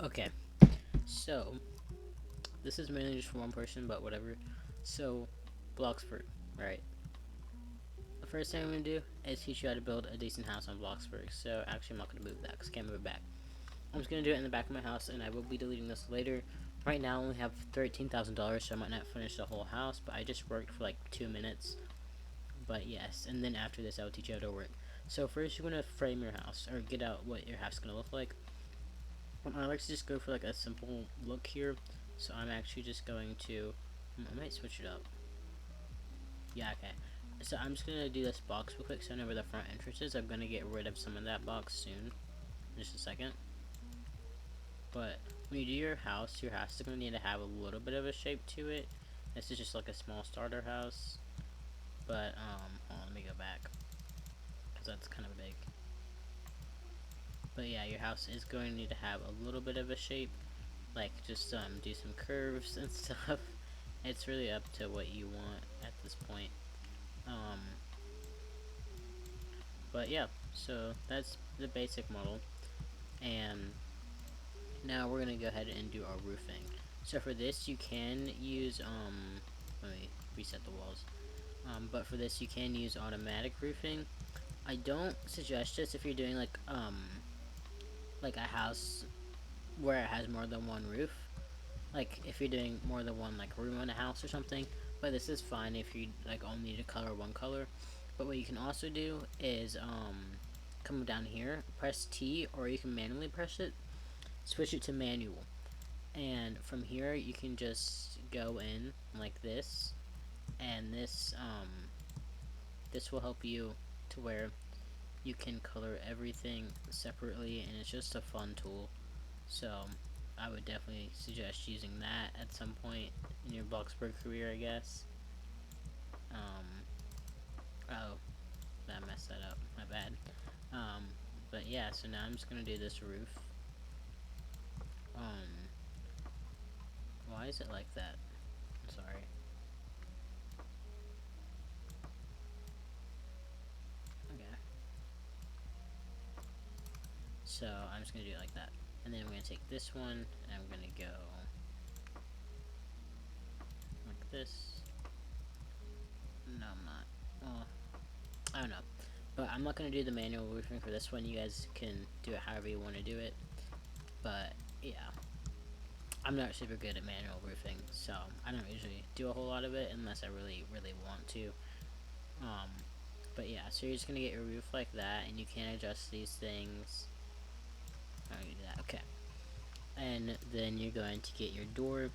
Okay, so this is mainly just for one person, but whatever. So, Bloxburg, right? The first thing I'm gonna do is teach you how to build a decent house on Bloxburg. So, actually, I'm not gonna move that because I can't move it back. I'm just gonna do it in the back of my house, and I will be deleting this later. Right now, I only have $13,000, so I might not finish the whole house, but I just worked for like 2 minutes. But yes, and then after this, I will teach you how to work. So, first, you're gonna frame your house or get out what your house is gonna look like. I like to just go for like a simple look here. So I'm actually just going to, I might switch it up. Yeah, okay. So I'm just gonna do this box real quick so I know where the front entrance is. I'm gonna get rid of some of that box soon. Just a second. But when you do your house is gonna need to have a little bit of a shape to it. This is just like a small starter house. But hold on, let me go back because that's kind of big. But yeah, your house is going to need to have a little bit of a shape. Like just do some curves and stuff. It's really up to what you want at this point. Um, but yeah, so that's the basic model, and now we're gonna go ahead and do our roofing. So for this, you can use let me reset the walls. But for this, you can use automatic roofing. I don't suggest this if you're doing like a house where it has more than one roof. Like if you're doing more than one like room in a house or something. But this is fine if you like only need to color one color. But what you can also do is come down here, press T, or you can manually press it, switch it to manual, and from here you can just go in like this, and this will help you to where you can color everything separately, and it's just a fun tool. So I would definitely suggest using that at some point in your Bloxburg career, I guess. Um, oh, I messed that up. My bad. Um, but yeah, so now I'm just gonna do this roof. Um, why is it like that? I'm sorry. Okay. So I'm just gonna do it like that, and then I'm gonna take this one and I'm gonna go like this. No, I'm not. Well, I don't know. But I'm not gonna do the manual roofing for this one. You guys can do it however you want to do it. But yeah, I'm not super good at manual roofing, so I don't usually do a whole lot of it unless I really, really want to. Um, but yeah, so you're just gonna get your roof like that, and you can adjust these things. I'm gonna do that. Okay, and then you're going to get your door,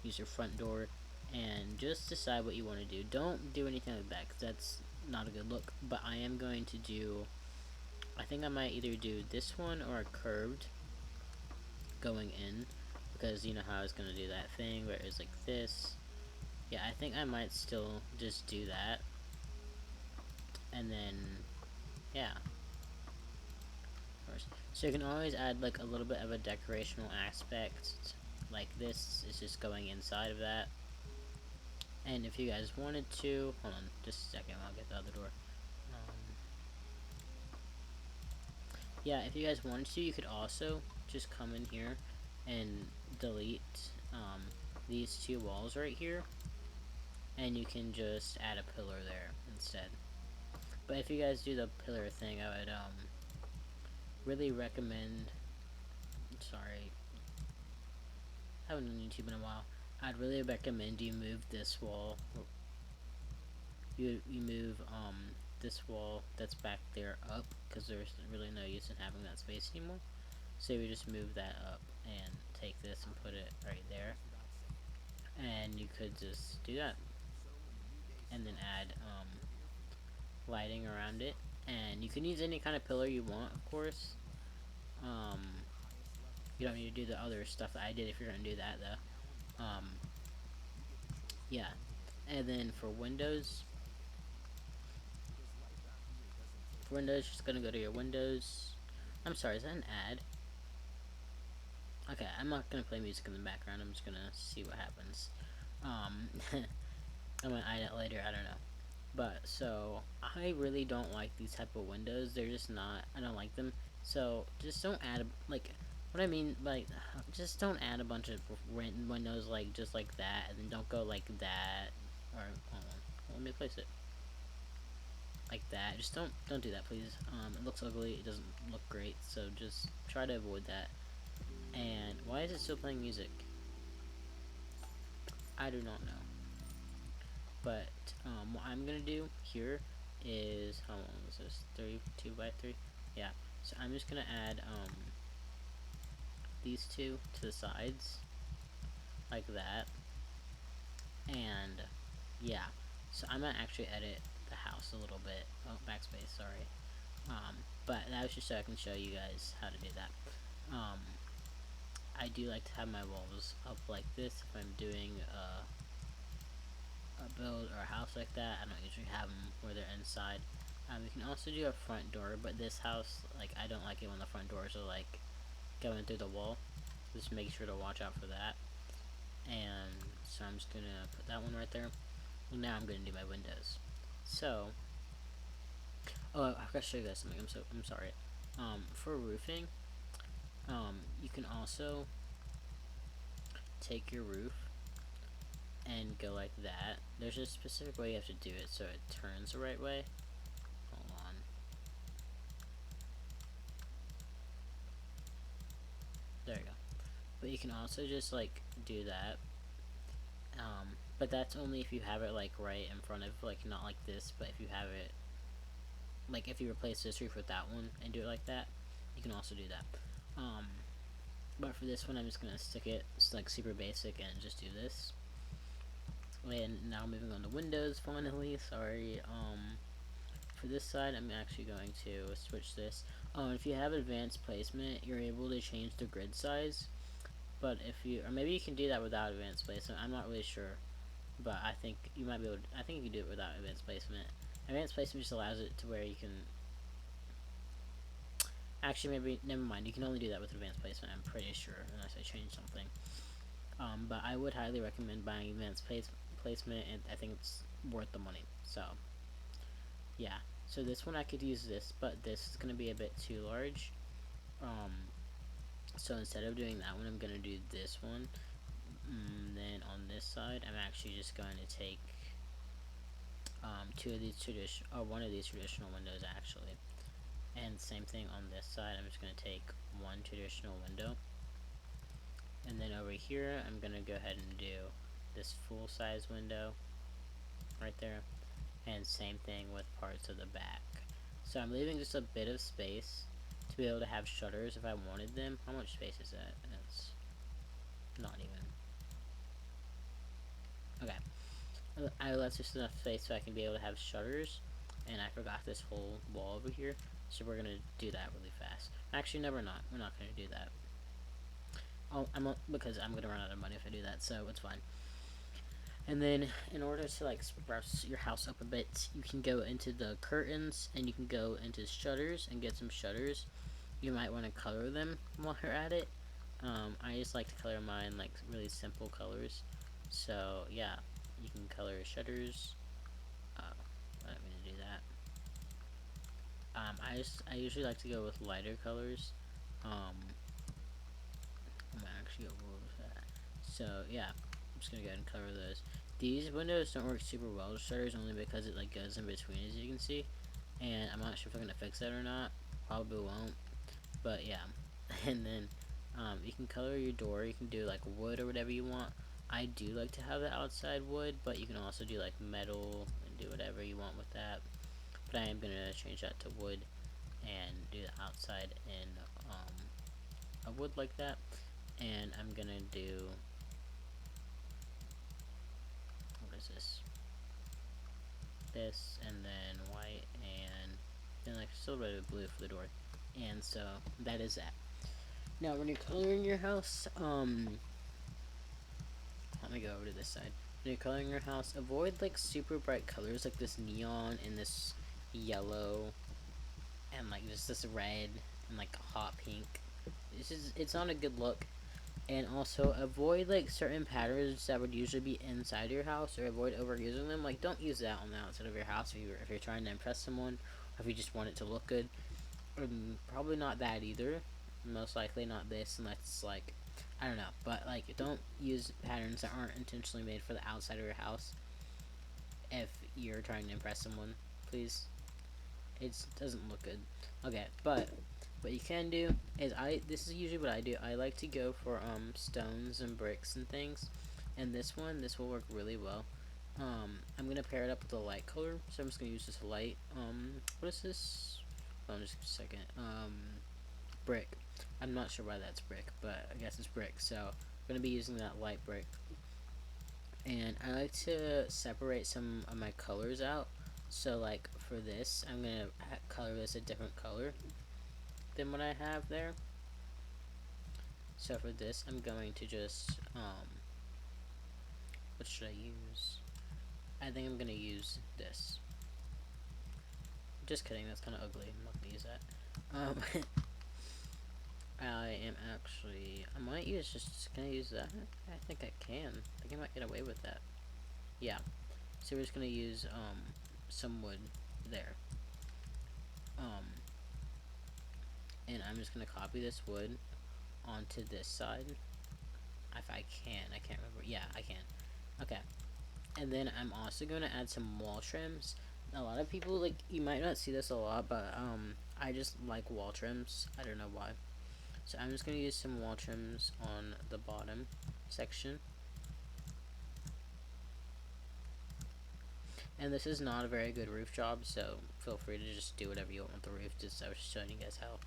use your front door, and just decide what you want to do. Don't do anything like that, because that's not a good look. But I am going to do. I think I might either do this one or a curved going in, because you know how I was gonna do that thing where it was like this. Yeah, I think I might still just do that. And then, yeah. So you can always add like a little bit of a decorational aspect. Like this is just going inside of that. And if you guys wanted to, hold on just a second, I'll get the other door. Um, yeah, if you guys wanted to, you could also just come in here and delete these two walls right here. And you can just add a pillar there instead. But if you guys do the pillar thing, I would really recommend. Sorry, I haven't done YouTube in a while. I'd really recommend you move this wall. You move this wall that's back there up, because there's really no use in having that space anymore. So we just move that up and take this and put it right there, and you could just do that, and then add lighting around it, and you can use any kind of pillar you want, of course. Um, you don't need to do the other stuff that I did if you're gonna do that though. Yeah, and then for Windows, just gonna go to your Windows. I'm sorry, is that an ad? Okay, I'm not gonna play music in the background. I'm just gonna see what happens. Um, I might add it later. I don't know. But so I really don't like these type of windows. They're just not. I don't like them. So just don't add like What I mean, like, just don't add a bunch of random windows, like, just like that, and then don't go like that, or, hold on, let me place it, like that. Just don't do that, please. It looks ugly, it doesn't look great, so just try to avoid that. And why is it still playing music? I do not know. But, what I'm gonna do here is, how long is this, 32 by 3? Yeah, so I'm just gonna add, these two to the sides, like that. And yeah, so I'm gonna actually edit the house a little bit. Oh, backspace, sorry. But that was just so I can show you guys how to do that. I do like to have my walls up like this if I'm doing a build or a house like that. I don't usually have them where they're inside. You can also do a front door, but this house, like, I don't like it when the front doors are like going through the wall. Just make sure to watch out for that. And so I'm just gonna put that one right there. Now I'm gonna do my windows. So, oh, I gotta show you guys something. I'm sorry. For roofing, you can also take your roof and go like that. There's a specific way you have to do it so it turns the right way. Hold on. There you go. But you can also just like do that. But that's only if you have it like right in front of, like, not like this, but if you have it, like, if you replace this roof with that one and do it like that, you can also do that. But for this one, I'm just gonna stick it, it's like super basic, and just do this. And now moving on to Windows, finally, sorry. For this side, I'm actually going to switch this. If you have advanced placement, you're able to change the grid size. But if you, or maybe you can do that without advanced placement, I'm not really sure. But I think you might be able to, I think you can do it without advanced placement. Advanced placement just allows it to where you can, actually, maybe, never mind, you can only do that with advanced placement, I'm pretty sure, unless I change something. But I would highly recommend buying advanced placement, and I think it's worth the money. So, yeah. So this one I could use this, but this is going to be a bit too large. So instead of doing that one, I'm going to do this one. Then on this side, I'm actually just going to take one of these traditional windows, actually. And same thing on this side, I'm just going to take one traditional window. And then over here, I'm going to go ahead and do this full size window right there. And same thing with parts of the back. So I'm leaving just a bit of space to be able to have shutters if I wanted them. How much space is that? That's not even. Okay. I left just enough space so I can be able to have shutters. And I forgot this whole wall over here. So we're going to do that really fast. Actually, no, we're not. We're not going to do that. Because I'm going to run out of money if I do that, so it's fine. And then, in order to like spruce your house up a bit, you can go into the curtains and you can go into shutters and get some shutters. You might want to color them while you're at it. I just like to color mine like really simple colors. So yeah, you can color shutters. I'm not gonna do that. I usually like to go with lighter colors. I'm gonna actually go with that. So yeah, I'm just gonna go ahead and color those. These windows don't work super well with shutters only because it like goes in between, as you can see. And I'm not sure if I'm gonna fix that or not. Probably won't. But yeah. And then you can color your door. You can do like wood or whatever you want. I do like to have the outside wood, but you can also do like metal and do whatever you want with that. But I am gonna change that to wood and do the outside in a wood like that. And I'm gonna do, what is this, and then white, and then like a little bit of blue for the door. And so that is that. Now when you're coloring your house, let me go over to this side. When you're coloring your house, avoid like super bright colors like this neon and this yellow and like just this red and like a hot pink. It's not a good look. And also avoid like certain patterns that would usually be inside your house, or avoid overusing them. Like, don't use that on the outside of your house if you're trying to impress someone, or if you just want it to look good. Probably not that either. most likely not this, unless it's like, I don't know, but like, don't use patterns that aren't intentionally made for the outside of your house if you're trying to impress someone, please. It doesn't look good. Okay, but what you can do is this is usually what I do. I like to go for stones and bricks and things, and this will work really well. I'm gonna pair it up with a light color, so I'm just gonna use this light. What is this? Hold on just a second. Brick. I'm not sure why that's brick, but I guess it's brick. So I'm gonna be using that light brick, and I like to separate some of my colors out. So like for this, I'm gonna color this a different color than what I have there. So for this, I'm going to just what should I use? I think I'm gonna use this. Just kidding, that's kind of ugly. I'm not gonna use that. I am actually. I might use just. Can I use that? I think I can. I think I might get away with that. Yeah. So we're just gonna use some wood there. And I'm just gonna copy this wood onto this side. If I can, I can't remember. Yeah, I can. Okay. And then I'm also gonna add some wall trims. A lot of people like you might not see this a lot, but I just like wall trims. I don't know why. So I'm just gonna use some wall trims on the bottom section. And this is not a very good roof job, so feel free to just do whatever you want with the roof. I was just showing you guys how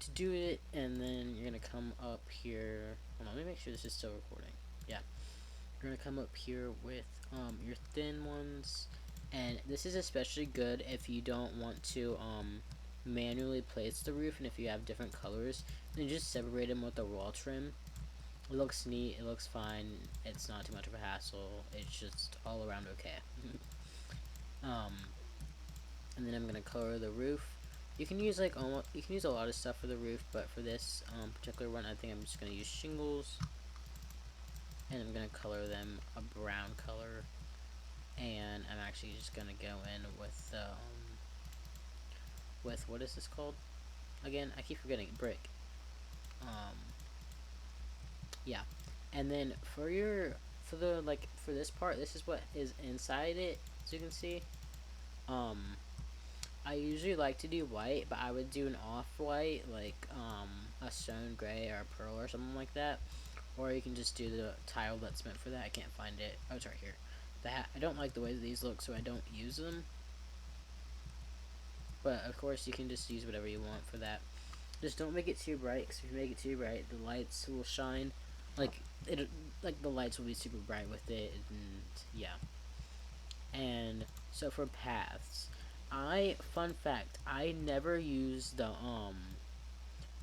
to do it. And then you're gonna come up here. Hold on, let me make sure this is still recording. Yeah. You're gonna come up here with your thin ones, and this is especially good if you don't want to manually place the roof, and if you have different colors, then just separate them with a wall trim. It looks neat, it looks fine, it's not too much of a hassle, it's just all around okay. And then I'm gonna color the roof. You can use like you can use a lot of stuff for the roof, but for this particular one, I think I'm just gonna use shingles, and I'm gonna color them a brown color. And I'm actually just gonna go in with what is this called? Again, I keep forgetting. Brick. Yeah. And then for this part, this is what is inside it, as you can see. I usually like to do white, but I would do an off-white, like a stone gray or a pearl or something like that. Or you can just do the tile that's meant for that. I can't find it. Oh, it's right here. I don't like the way these look, so I don't use them. But of course, you can just use whatever you want for that. Just don't make it too bright, because if you make it too bright, the lights will shine. Like the lights will be super bright with it, and yeah. And so for paths, fun fact, I never use the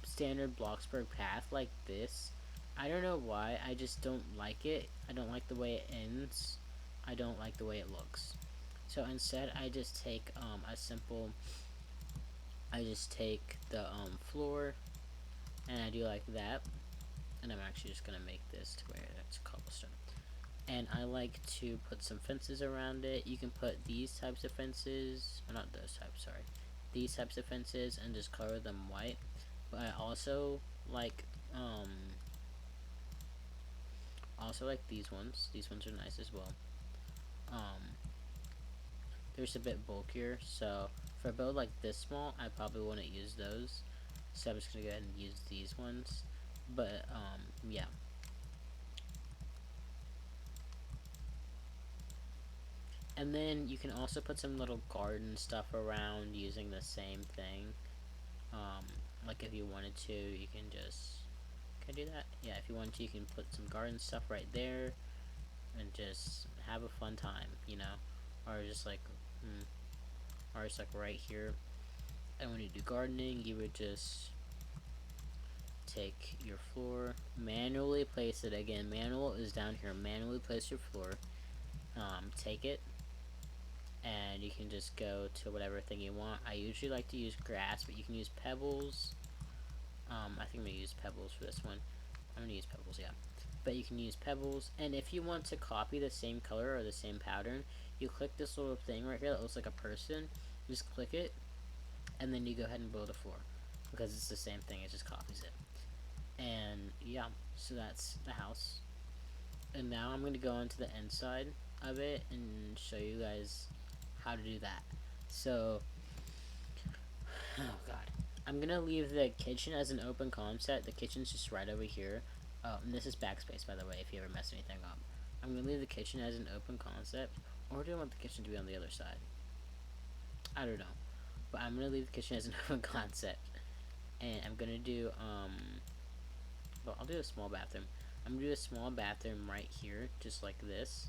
standard Bloxburg path like this. I don't know why. I just don't like it. I don't like the way it ends. I don't like the way it looks. So instead, I just take I just take the floor, and I do like that. And I'm actually just gonna make this to where it's cobblestone. And I like to put some fences around it. You can put these types of fences, or not those types, sorry. These types of fences, and just color them white. But I also like these ones. These ones are nice as well. They're just a bit bulkier, so for a build like this small, I probably wouldn't use those. So I'm just gonna go ahead and use these ones. But yeah. And then you can also put some little garden stuff around using the same thing. Like if you wanted to, you can just... Can I do that? Yeah, if you want to, you can put some garden stuff right there. And just have a fun time, you know? Or just like... or just like right here. And when you do gardening, you would just... take your floor, manually place it. Again, manual is down here. Manually place your floor. Take it, and you can just go to whatever thing you want. I usually like to use grass, but you can use pebbles. I think I'm gonna use pebbles for this one. I'm gonna use pebbles, yeah. But you can use pebbles, and if you want to copy the same color or the same pattern, you click this little thing right here that looks like a person. You just click it, and then you go ahead and build a floor. because it's the same thing, it just copies it. And yeah, so that's the house. And now I'm going to go into the inside of it and show you guys how to do that. So, oh god. I'm going to leave the kitchen as an open concept. The kitchen's just right over here. Oh, and this is backspace, by the way, if you ever mess anything up. I'm going to leave the kitchen as an open concept. Or do I want the kitchen to be on the other side? I don't know. But I'm going to leave the kitchen as an open concept. And I'm going to do, well, I'll do a small bathroom. I'm going to do a small bathroom right here, just like this.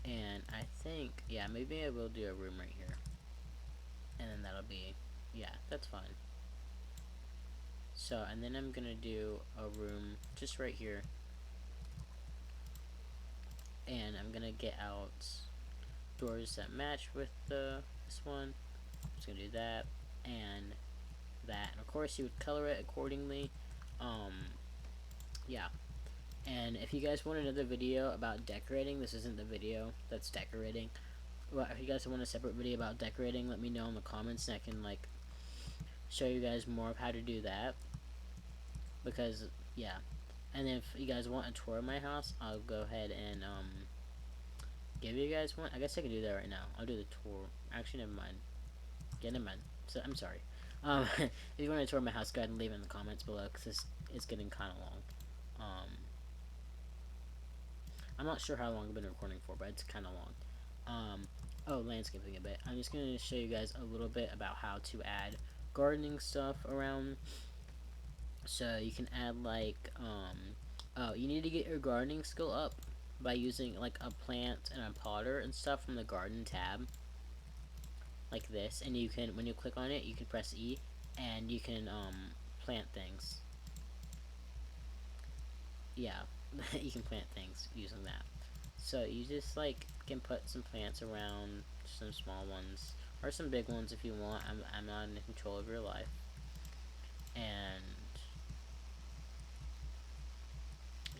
And I think, yeah, maybe I will do a room right here. And then that'll be, yeah, that's fine. So, and then I'm gonna do a room just right here. And I'm gonna get out doors that match with this one. I'm just gonna do that and that. And of course, you would color it accordingly. Yeah. And if you guys want another video about decorating, this isn't the video that's decorating. Well, if you guys want a separate video about decorating, let me know in the comments and I can, like, show you guys more of how to do that. Because, yeah. And if you guys want a tour of my house, I'll go ahead and, give you guys one. I guess I can do that right now. I'll do the tour. Actually, never mind. Yeah, never mind. So, I'm sorry. If you want to tour my house, go ahead and leave it in the comments below, because this is getting kind of long. I'm not sure how long I've been recording for, but it's kind of long. Oh, landscaping a bit. I'm just going to show you guys a little bit about how to add gardening stuff around. So you can add, like, oh, you need to get your gardening skill up by using, like, a plant and a potter and stuff from the garden tab. Like this. And you can, when you click on it, you can press E, and you can, plant things. Yeah, you can plant things using that. So you just, like, can put some plants around, some small ones, or some big ones if you want. I'm not in control of your life. And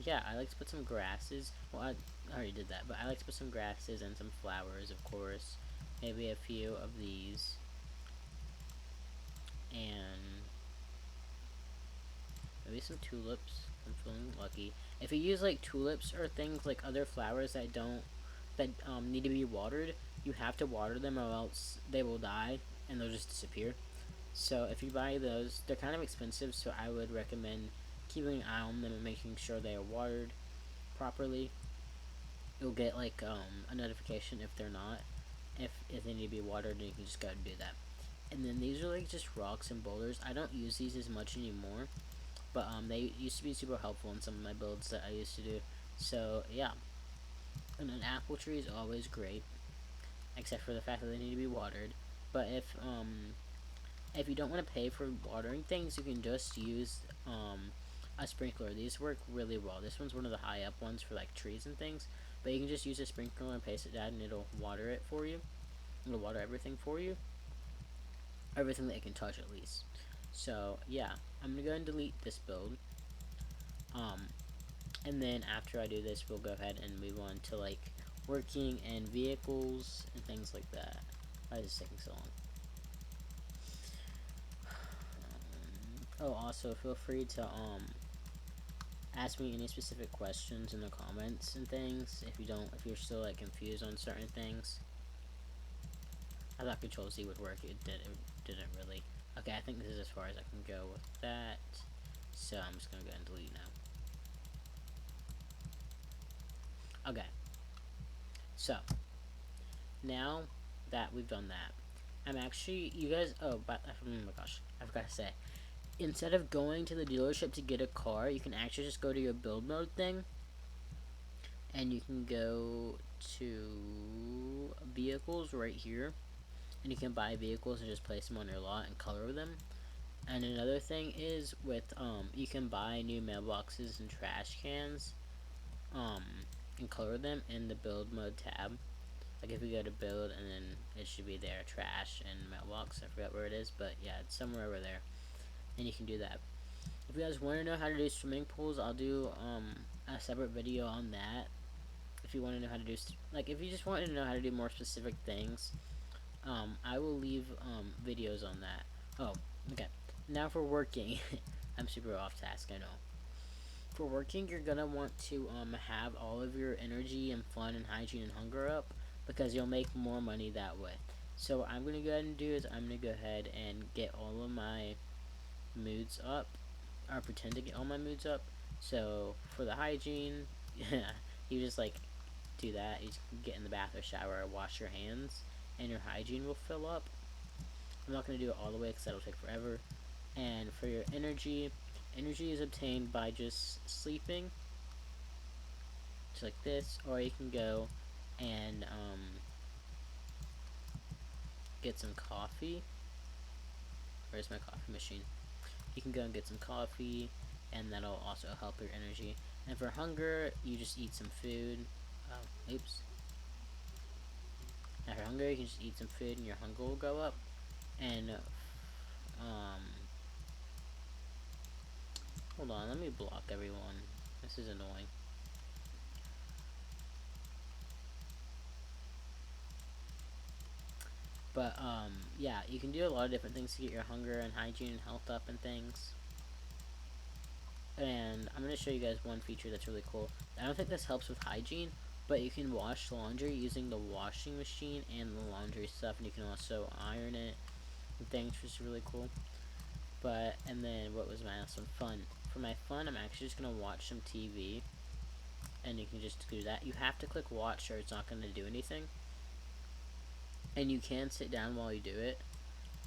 yeah, I like to put some grasses. Well, I already did that, but I like to put some grasses and some flowers, of course. Maybe a few of these. And maybe some tulips. I'm feeling lucky. If you use, like, tulips or things like other flowers that need to be watered, you have to water them or else they will die and they'll just disappear. So if you buy those, they're kind of expensive, so I would recommend keeping an eye on them and making sure they are watered properly. You'll get, like, a notification if they're not. If they need to be watered, then you can just go and do that. And then these are, like, just rocks and boulders. I don't use these as much anymore, but they used to be super helpful in some of my builds that I used to do. So yeah, and an apple tree is always great, except for the fact that they need to be watered. But if you don't want to pay for watering things, you can just use a sprinkler. These work really well. This one's one of the high up ones for, like, trees and things, but you can just use a sprinkler and paste it down and it'll water it for you. It'll water everything for you. Everything that it can touch, at least. So yeah, I'm gonna go and delete this build. And then after I do this, we'll go ahead and move on to, like, working and vehicles and things like that. Why is this taking so long? Oh, also feel free to ask me any specific questions in the comments and things if you're still, like, confused on certain things. I thought Control Z would work. It didn't really. Okay, I think this is as far as I can go with that. So I'm just gonna go and delete now. Okay. So now that we've done that, I'm actually, you guys. Oh my gosh, I forgot to say. Instead of going to the dealership to get a car, you can actually just go to your build mode thing, and you can go to vehicles right here, and you can buy vehicles and just place them on your lot and color them. And another thing is with you can buy new mailboxes and trash cans and color them in the build mode tab. Like, if we go to build, and then it should be there, trash and mailbox. I forgot where it is, but yeah, it's somewhere over there. And you can do that. If you guys want to know how to do swimming pools, I'll do a separate video on that. If you want to know how to do, like, if you just want to know how to do more specific things, I will leave videos on that. Oh, okay. Now for working. I'm super off task, I know. For working, you're gonna want to have all of your energy and fun and hygiene and hunger up because you'll make more money that way. So I'm gonna go ahead and do is I'm gonna go ahead and get all of my moods up, or pretend to get all my moods up. So for the hygiene, you just like do that. You just get in the bath or shower or wash your hands, and your hygiene will fill up. I'm not gonna do it all the way because that'll take forever. And for your energy, energy is obtained by just sleeping, just like this, or you can go and get some coffee. Where's my coffee machine? You can go and get some coffee, and that'll also help your energy. And for hunger, you just eat some food. Oops. Now for hunger, you can just eat some food, and your hunger will go up. And um, hold on, let me block everyone. This is annoying. But yeah, you can do a lot of different things to get your hunger and hygiene and health up and things. And I'm going to show you guys one feature that's really cool. I don't think this helps with hygiene, but you can wash laundry using the washing machine and the laundry stuff, and you can also iron it and things, which is really cool. But, and then what was my last one? Fun. For my fun, I'm actually just going to watch some TV, and you can just do that. You have to click watch or it's not going to do anything. And you can sit down while you do it,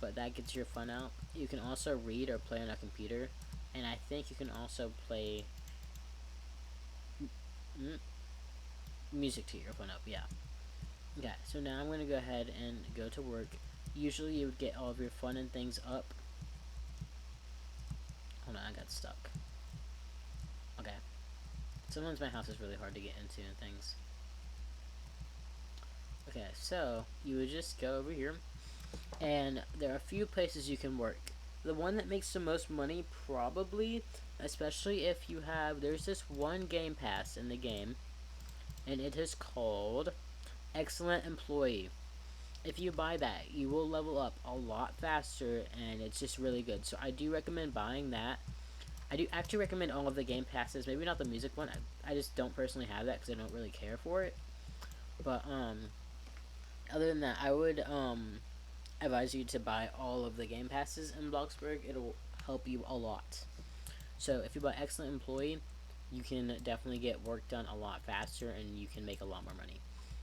but that gets your fun out. You can also read or play on a computer, and I think you can also play music to get your fun up, yeah. Okay, so now I'm going to go ahead and go to work. Usually you would get all of your fun and things up. Hold on, I got stuck. Okay. Sometimes my house is really hard to get into and things. Okay, so you would just go over here, and there are a few places you can work. The one that makes the most money, probably, especially if you have, there's this one game pass in the game, and it is called Excellent Employee. If you buy that, you will level up a lot faster, and it's just really good. So I do recommend buying that. I do actually recommend all of the game passes. Maybe not the music one. I just don't personally have that because I don't really care for it. But other than that, I would advise you to buy all of the game passes in Bloxburg. It'll help you a lot. So if you buy Excellent Employee, you can definitely get work done a lot faster, and you can make a lot more money.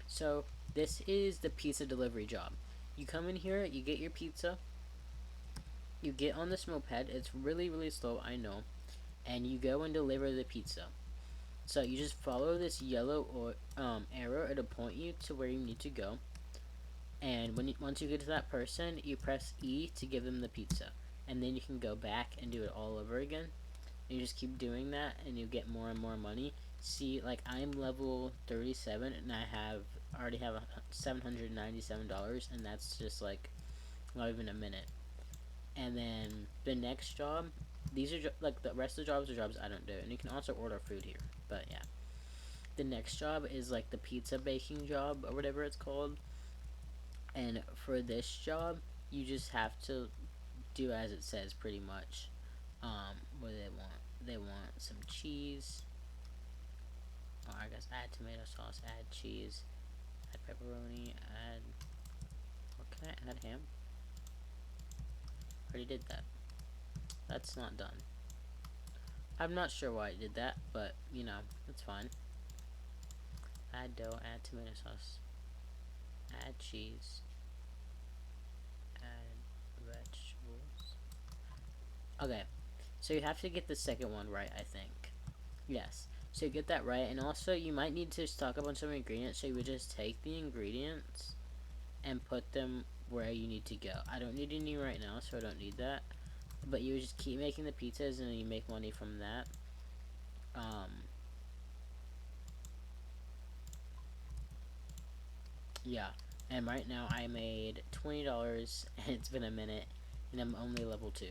So this is the pizza delivery job. You come in here, you get your pizza, you get on this moped. It's really, really slow, I know, and you go and deliver the pizza. So you just follow this yellow arrow. It'll point you to where you need to go. And once you get to that person, you press E to give them the pizza, and then you can go back and do it all over again. And you just keep doing that, and you get more and more money. See, like I'm level 37, and I already have $797, and that's just like not even a minute. And then the next job, these are like the rest of the jobs are jobs I don't do, and you can also order food here. But yeah, the next job is like the pizza baking job or whatever it's called. And for this job, you just have to do as it says pretty much. What do they want? They want some cheese. Or I guess add tomato sauce, add cheese, add pepperoni, add. What can I add? Ham? Already did that. That's not done. I'm not sure why I did that, but you know, it's fine. Add dough, add tomato sauce, add cheese, add vegetables. Okay, so you have to get the second one right, I think. Yes. So you get that right, and also you might need to stock up on some ingredients, so you would just take the ingredients and put them where you need to go. I don't need any right now, so I don't need that. But you would just keep making the pizzas, and you make money from that. Yeah. And right now I made $20, and it's been a minute, and I'm only level 2.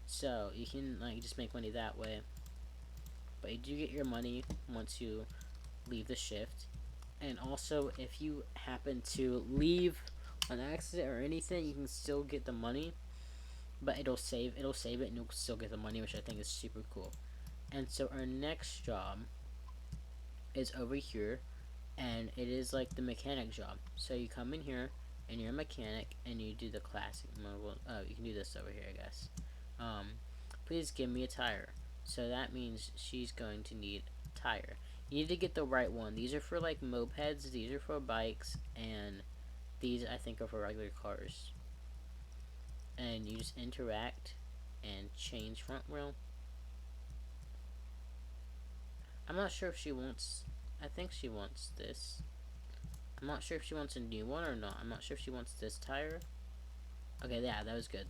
So you can like just make money that way. But you do get your money once you leave the shift. And also, if you happen to leave on accident or anything, you can still get the money. but it'll save it, and you'll still get the money, which I think is super cool. And so our next job is over here, and it is like the mechanic job. So you come in here, and you're a mechanic, and you do the classic mode. Oh, you can do this over here, I guess. Um, Please give me a tire. So that means she's going to need a tire. You need to get the right one. These are for like mopeds, these are for bikes, and these I think are for regular cars. And you just interact and change front wheel. I'm not sure if she wants, I think she wants this. I'm not sure if she wants a new one or not. I'm not sure if she wants this tire. Okay, yeah, that was good.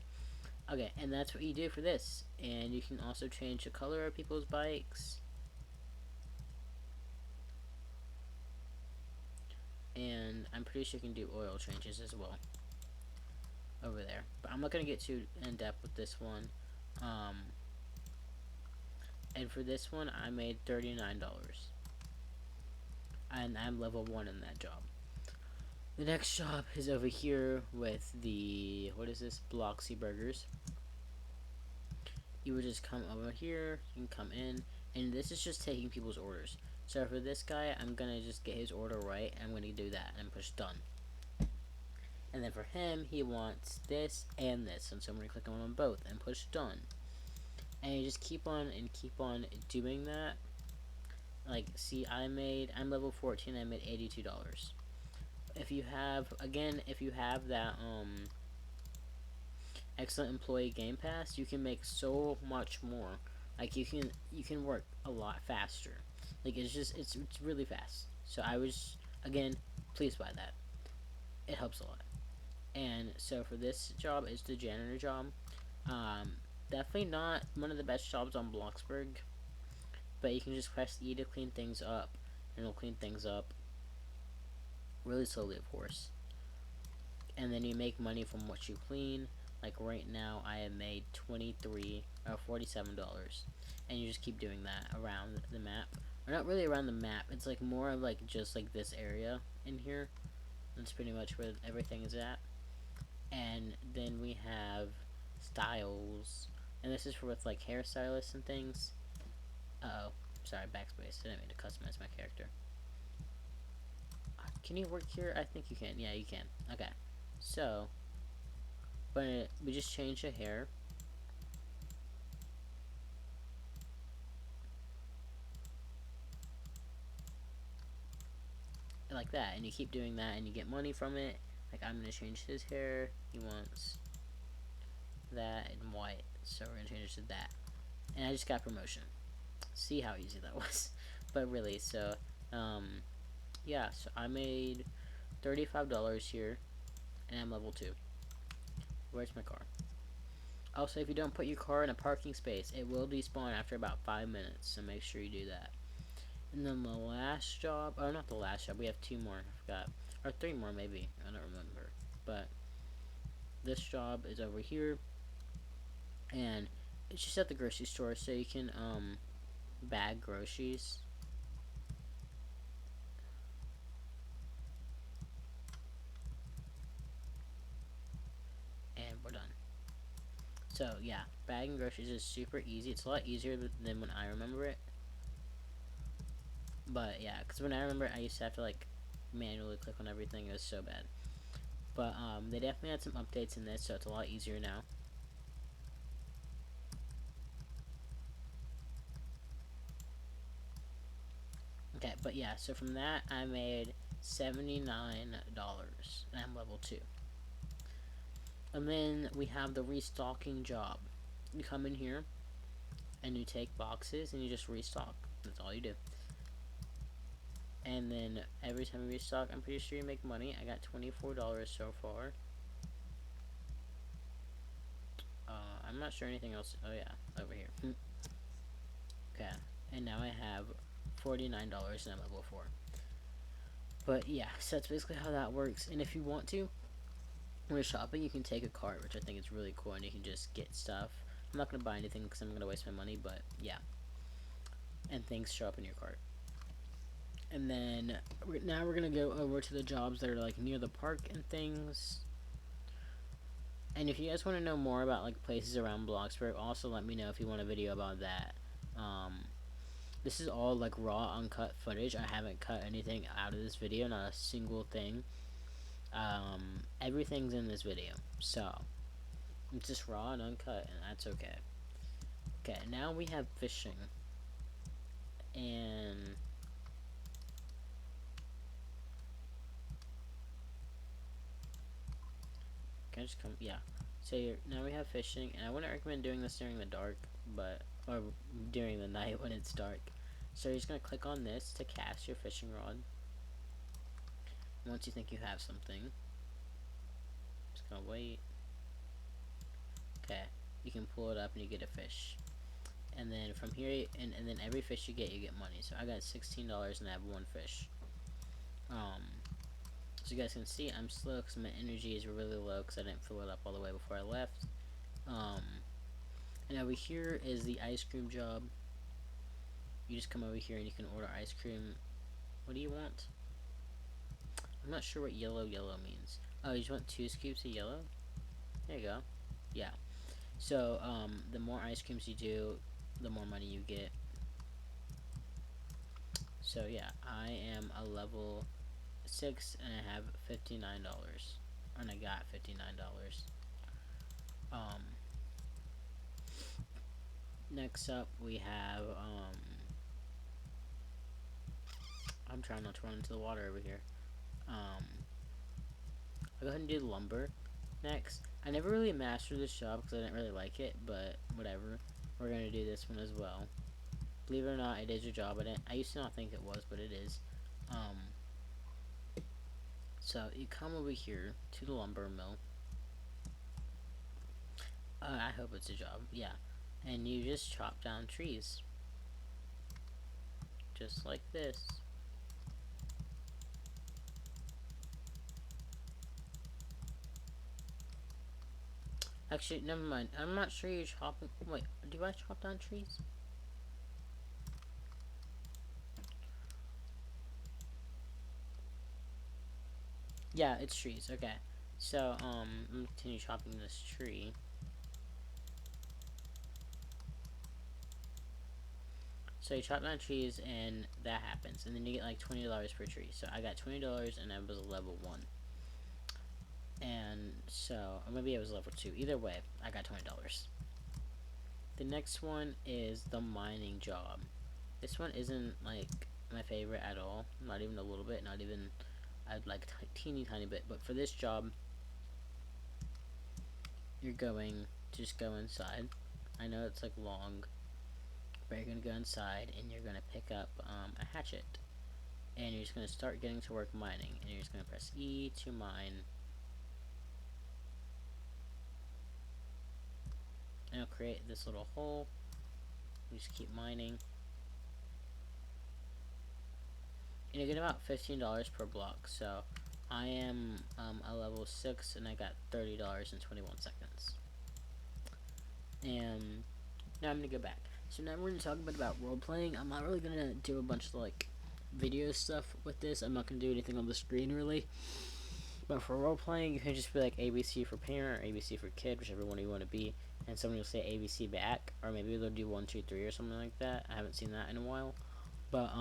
Okay, and that's what you do for this. And you can also change the color of people's bikes. And I'm pretty sure you can do oil changes as well over there. But I'm not going to get too in-depth with this one. And for this one, I made $39. And I'm level 1 in that job. The next job is over here with the, what is this, Bloxburgers. You would just come over here, you can come in, and this is just taking people's orders. So for this guy, I'm gonna just get his order right, I'm gonna do that, and push done. And then for him, he wants this and this, and so I'm gonna click on them both, and push done. And you just keep on doing that. Like, see, I'm level 14, I made $82. If you have, again, if you have that, excellent employee game pass, you can make so much more. Like you can work a lot faster. Like it's really fast. So I was, again, please buy that. It helps a lot. And so for this job is the janitor job. Definitely not one of the best jobs on Bloxburg, but you can just press E to clean things up, and it'll clean things up really slowly, of course. And then you make money from what you clean. Like right now, I have made $47, and you just keep doing that around the map, or not really around the map. It's like more of like just like this area in here. That's pretty much where everything is at. And then we have styles, and this is for with like hairstylists and things. Uh oh, sorry, backspace. I didn't mean to customize my character. Can you work here? I think you can. Yeah, you can. Okay, so. But we just change the hair. Like that, and you keep doing that, and you get money from it. Like, I'm gonna change his hair. He wants that in white, so we're gonna change it to that. And I just got promotion. See how easy that was. But really, so, yeah, so I made $35 here, and I'm level 2. Where's my car? Also, if you don't put your car in a parking space, it will despawn after about 5 minutes, so make sure you do that. And then the last job, oh, not the last job, we have 2 more, I forgot. Or 3 more, maybe, I don't remember. But this job is over here, and it's just at the grocery store, so you can, bag groceries. And we're done. So, yeah, bagging groceries is super easy. It's a lot easier than when I remember it. But, yeah, because when I remember it, I used to have to, like, manually click on everything. It was so bad. But, they definitely had some updates in this, so it's a lot easier now. Okay, but yeah, so from that, I made $79, and I'm level 2. And then we have the restocking job. You come in here, and you take boxes, and you just restock. That's all you do. And then every time you restock, I'm pretty sure you make money. I got $24 so far. I'm not sure anything else. Oh yeah, over here. Okay, and now I have $49 and I'm level 4. But yeah, so that's basically how that works. And if you want to, when you're shopping, you can take a cart, which I think is really cool, and you can just get stuff. I'm not going to buy anything because I'm going to waste my money, but yeah. And things show up in your cart. And then, now we're going to go over to the jobs that are like near the park and things. And if you guys want to know more about like places around Bloxburg, also let me know if you want a video about that. This is all like raw, uncut footage. I haven't cut anything out of this video, not a single thing. Everything's in this video, so it's just raw and uncut, and that's okay. Okay, now we have fishing, and can I just come? Yeah. So now we have fishing, and I wouldn't recommend doing this during the dark, or during the night when it's dark. So you're just gonna click on this to cast your fishing rod. Once you think you have something, just gonna wait. Okay, you can pull it up and you get a fish. And then from here, and then every fish you get money. So I got $16 and I have one fish. So you guys can see I'm slow because my energy is really low because I didn't fill it up all the way before I left. And over here is the ice cream job. You just come over here and you can order ice cream. What do you want? I'm not sure what yellow means. Oh, you just want 2 scoops of yellow? There you go. Yeah. So, the more ice creams you do, the more money you get. So, yeah, I am a level 6 and I have $59. And I got $59. Next up, we have, I'm trying not to run into the water over here. I'll go ahead and do lumber next. I never really mastered this job because I didn't really like it, but whatever. We're going to do this one as well. Believe it or not, it is a job. I used to not think it was, but it is. So you come over here to the lumber mill. I hope it's a job, yeah. And you just chop down trees. Just like this. Actually, never mind. I'm not sure you're chopping. Wait, do I chop down trees? Yeah, it's trees. Okay. So, I'm gonna continue chopping this tree. So you chop down trees and that happens. And then you get like $20 per tree. So I got $20 and I was a level 1. And so, or maybe I was level 2. Either way, I got $20. The next one is the mining job. This one isn't like my favorite at all. Not even a little bit. Not even, I'd like teeny tiny bit. But for this job, you're going to just go inside. I know it's like long, but you're going to go inside and you're going to pick up a hatchet. And you're just going to start getting to work mining. And you're just going to press E to mine. And it'll create this little hole. You just keep mining. And you get about $15 per block. So I am a level 6 and I got $30 in 21 seconds. And now I'm gonna go back. So now we're gonna talk a bit about role playing. I'm not really gonna do a bunch of like video stuff with this. I'm not gonna do anything on the screen really. But for role playing, you can just be like ABC for parent or ABC for kid, whichever one you want to be. And someone will say ABC back, or maybe they'll do 1, 2, 3 or something like that. I haven't seen that in a while. But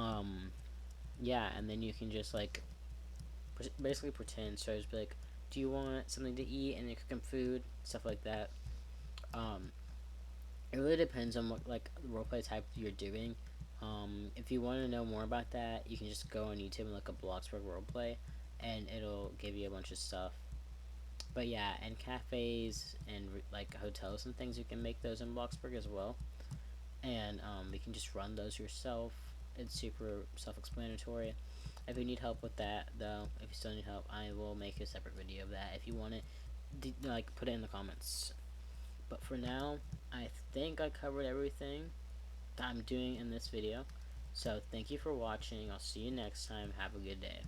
yeah, and then you can just like basically pretend. So just be like, do you want something to eat? And you cook them food, stuff like that. It really depends on what like roleplay type you're doing. If you want to know more about that, you can just go on YouTube and look up Bloxburg roleplay, and it'll give you a bunch of stuff. But yeah, and cafes and like hotels and things, you can make those in Bloxburg as well. And you can just run those yourself. It's super self-explanatory. If you need help with that, though, if you still need help, I will make a separate video of that. If you want it, like put it in the comments. But for now, I think I covered everything that I'm doing in this video. So thank you for watching. I'll see you next time. Have a good day.